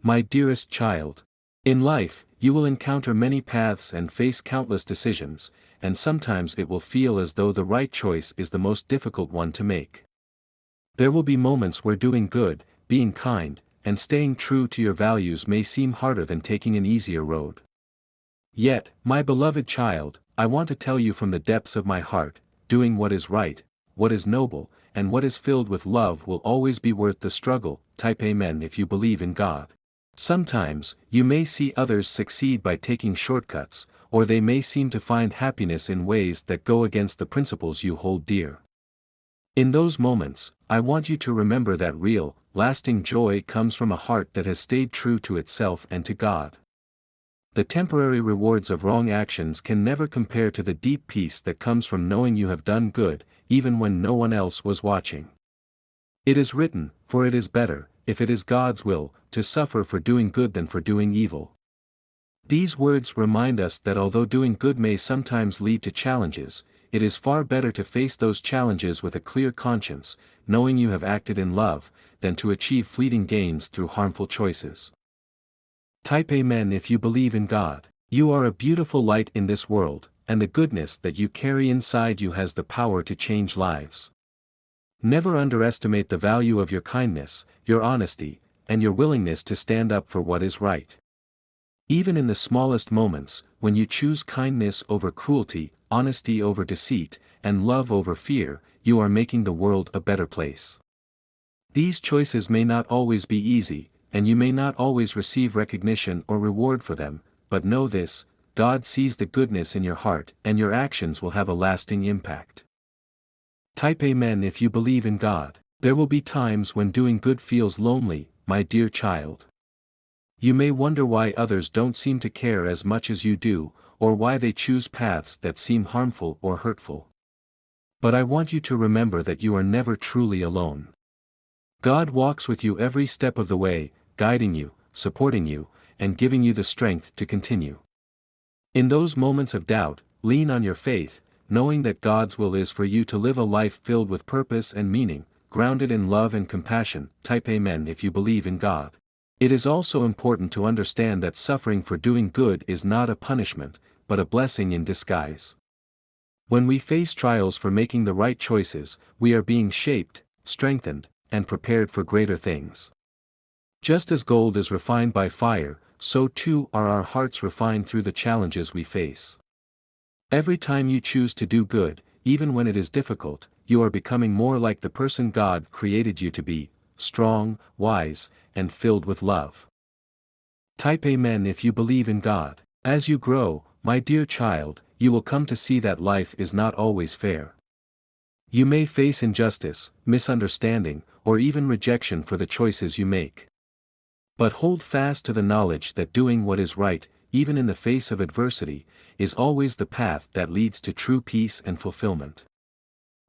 My dearest child. In life, you will encounter many paths and face countless decisions, and sometimes it will feel as though the right choice is the most difficult one to make. There will be moments where doing good, being kind, and staying true to your values may seem harder than taking an easier road. Yet, my beloved child, I want to tell you from the depths of my heart, doing what is right, what is noble, and what is filled with love will always be worth the struggle. Type Amen if you believe in God. Sometimes, you may see others succeed by taking shortcuts, or they may seem to find happiness in ways that go against the principles you hold dear. In those moments, I want you to remember that real, lasting joy comes from a heart that has stayed true to itself and to God. The temporary rewards of wrong actions can never compare to the deep peace that comes from knowing you have done good, even when no one else was watching. It is written, for it is better, if it is God's will, to suffer for doing good than for doing evil. These words remind us that although doing good may sometimes lead to challenges, it is far better to face those challenges with a clear conscience, knowing you have acted in love, than to achieve fleeting gains through harmful choices. Type Amen if you believe in God. You are a beautiful light in this world, and the goodness that you carry inside you has the power to change lives. Never underestimate the value of your kindness, your honesty, and your willingness to stand up for what is right. Even in the smallest moments, when you choose kindness over cruelty, honesty over deceit, and love over fear, you are making the world a better place. These choices may not always be easy, and you may not always receive recognition or reward for them, but know this: God sees the goodness in your heart, and your actions will have a lasting impact. Type Amen if you believe in God. There will be times when doing good feels lonely, my dear child. You may wonder why others don't seem to care as much as you do, or why they choose paths that seem harmful or hurtful. But I want you to remember that you are never truly alone. God walks with you every step of the way, guiding you, supporting you, and giving you the strength to continue. In those moments of doubt, lean on your faith, knowing that God's will is for you to live a life filled with purpose and meaning, grounded in love and compassion. Type Amen if you believe in God. It is also important to understand that suffering for doing good is not a punishment, but a blessing in disguise. When we face trials for making the right choices, we are being shaped, strengthened, and prepared for greater things. Just as gold is refined by fire, so too are our hearts refined through the challenges we face. Every time you choose to do good, even when it is difficult, you are becoming more like the person God created you to be: strong, wise, and filled with love. Type Amen if you believe in God. As you grow, my dear child, you will come to see that life is not always fair. You may face injustice, misunderstanding, or even rejection for the choices you make. But hold fast to the knowledge that doing what is right, even in the face of adversity, is always the path that leads to true peace and fulfillment.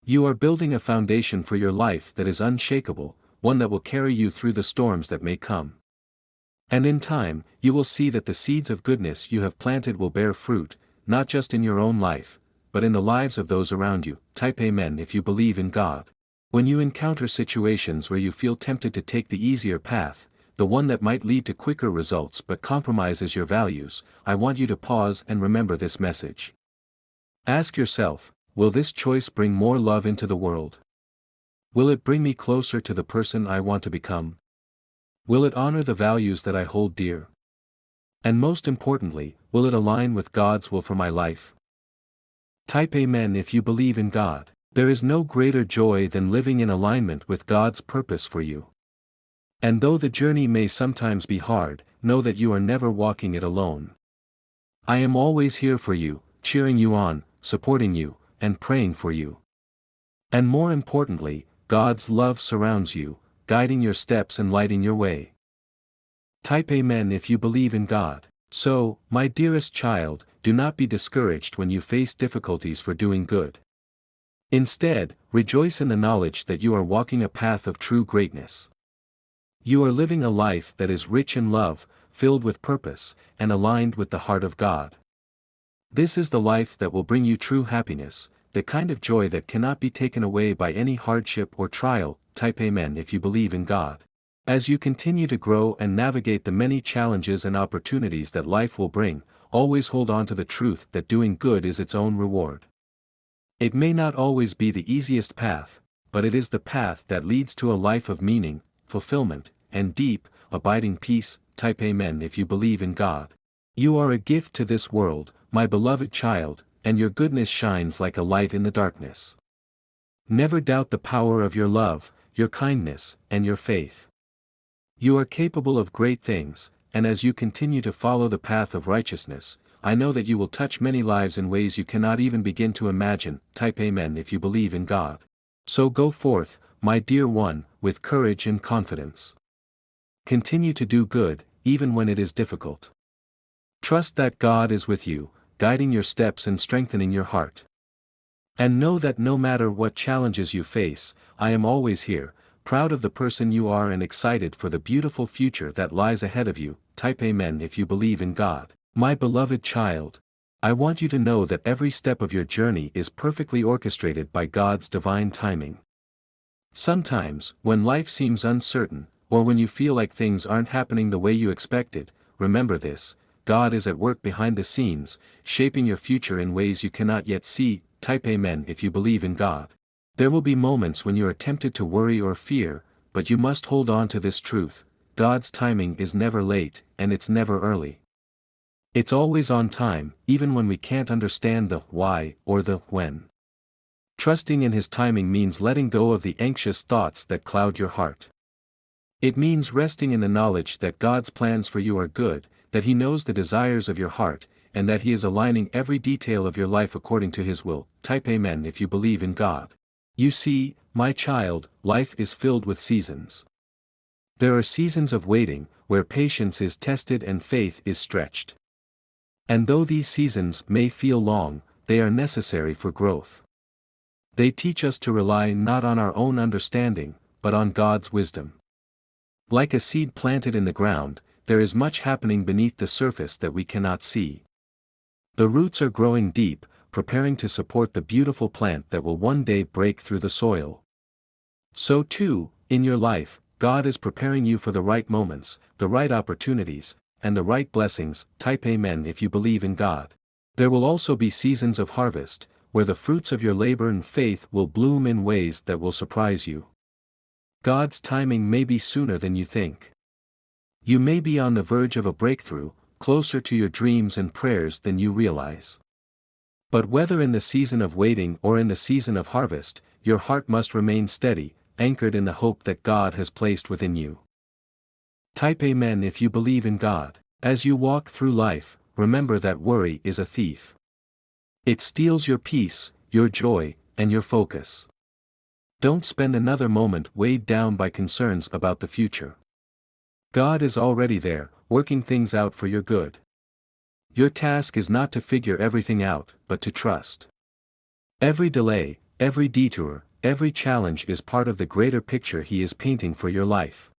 You are building a foundation for your life that is unshakable, one that will carry you through the storms that may come. And in time, you will see that the seeds of goodness you have planted will bear fruit, not just in your own life, but in the lives of those around you. Type Amen if you believe in God. When you encounter situations where you feel tempted to take the easier path, the one that might lead to quicker results but compromises your values, I want you to pause and remember this message. Ask yourself, will this choice bring more love into the world? Will it bring me closer to the person I want to become? Will it honor the values that I hold dear? And most importantly, will it align with God's will for my life? Type Amen if you believe in God. There is no greater joy than living in alignment with God's purpose for you. And though the journey may sometimes be hard, know that you are never walking it alone. I am always here for you, cheering you on, supporting you, and praying for you. And more importantly, God's love surrounds you, guiding your steps and lighting your way. Type Amen if you believe in God. So, my dearest child, do not be discouraged when you face difficulties for doing good. Instead, rejoice in the knowledge that you are walking a path of true greatness. You are living a life that is rich in love, filled with purpose, and aligned with the heart of God. This is the life that will bring you true happiness, the kind of joy that cannot be taken away by any hardship or trial. Type Amen if you believe in God. As you continue to grow and navigate the many challenges and opportunities that life will bring, always hold on to the truth that doing good is its own reward. It may not always be the easiest path, but it is the path that leads to a life of meaning, fulfillment, and deep, abiding peace. Type Amen if you believe in God. You are a gift to this world, my beloved child, and your goodness shines like a light in the darkness. Never doubt the power of your love, your kindness, and your faith. You are capable of great things, and as you continue to follow the path of righteousness, I know that you will touch many lives in ways you cannot even begin to imagine. Type Amen if you believe in God. So go forth, my dear one, with courage and confidence. Continue to do good, even when it is difficult. Trust that God is with you, guiding your steps and strengthening your heart. And know that no matter what challenges you face, I am always here, proud of the person you are and excited for the beautiful future that lies ahead of you. Type Amen if you believe in God. My beloved child, I want you to know that every step of your journey is perfectly orchestrated by God's divine timing. Sometimes, when life seems uncertain, or when you feel like things aren't happening the way you expected, remember this: God is at work behind the scenes, shaping your future in ways you cannot yet see. Type Amen if you believe in God. There will be moments when you are tempted to worry or fear, but you must hold on to this truth: God's timing is never late, and it's never early. It's always on time, even when we can't understand the why or the when. Trusting in His timing means letting go of the anxious thoughts that cloud your heart. It means resting in the knowledge that God's plans for you are good, that He knows the desires of your heart, and that He is aligning every detail of your life according to His will. Type Amen if you believe in God. You see, my child, life is filled with seasons. There are seasons of waiting, where patience is tested and faith is stretched. And though these seasons may feel long, they are necessary for growth. They teach us to rely not on our own understanding, but on God's wisdom. Like a seed planted in the ground, there is much happening beneath the surface that we cannot see. The roots are growing deep, preparing to support the beautiful plant that will one day break through the soil. So too, in your life, God is preparing you for the right moments, the right opportunities, and the right blessings. Type Amen if you believe in God. There will also be seasons of harvest, where the fruits of your labor and faith will bloom in ways that will surprise you. God's timing may be sooner than you think. You may be on the verge of a breakthrough, closer to your dreams and prayers than you realize. But whether in the season of waiting or in the season of harvest, your heart must remain steady, anchored in the hope that God has placed within you. Type Amen if you believe in God. As you walk through life, remember that worry is a thief. It steals your peace, your joy, and your focus. Don't spend another moment weighed down by concerns about the future. God is already there, working things out for your good. Your task is not to figure everything out, but to trust. Every delay, every detour, every challenge is part of the greater picture He is painting for your life.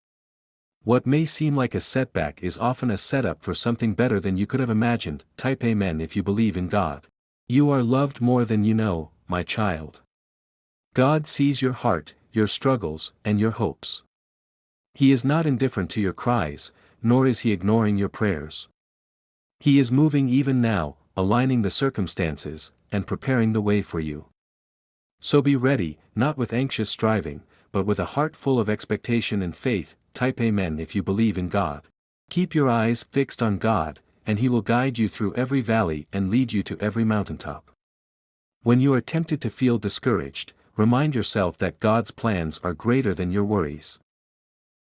What may seem like a setback is often a setup for something better than you could have imagined. Type Amen if you believe in God. You are loved more than you know, my child. God sees your heart, your struggles, and your hopes. He is not indifferent to your cries, nor is He ignoring your prayers. He is moving even now, aligning the circumstances, and preparing the way for you. So be ready, not with anxious striving, but with a heart full of expectation and faith. Type Amen if you believe in God. Keep your eyes fixed on God, and He will guide you through every valley and lead you to every mountaintop. When you are tempted to feel discouraged, remind yourself that God's plans are greater than your worries.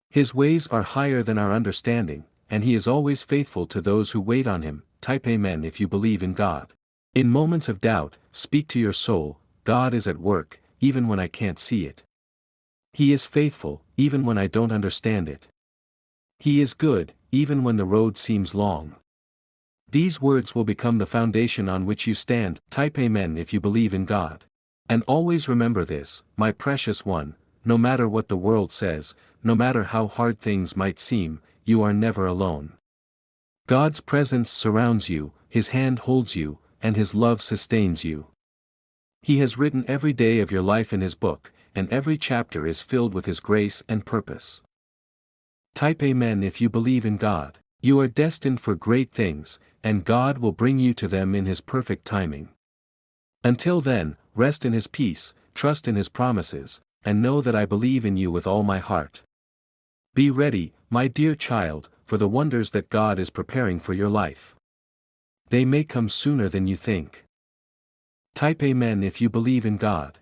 His ways are higher than our understanding, and He is always faithful to those who wait on Him. Type Amen if you believe in God. In moments of doubt, speak to your soul: God is at work, even when I can't see it. He is faithful, even when I don't understand it. He is good, even when the road seems long. These words will become the foundation on which you stand. Type Amen if you believe in God. And always remember this, my precious one: no matter what the world says, no matter how hard things might seem, you are never alone. God's presence surrounds you, His hand holds you, and His love sustains you. He has written every day of your life in His book, and every chapter is filled with His grace and purpose. Type Amen if you believe in God. You are destined for great things, and God will bring you to them in His perfect timing. Until then, rest in His peace, trust in His promises, and know that I believe in you with all my heart. Be ready, my dear child, for the wonders that God is preparing for your life. They may come sooner than you think. Type Amen if you believe in God.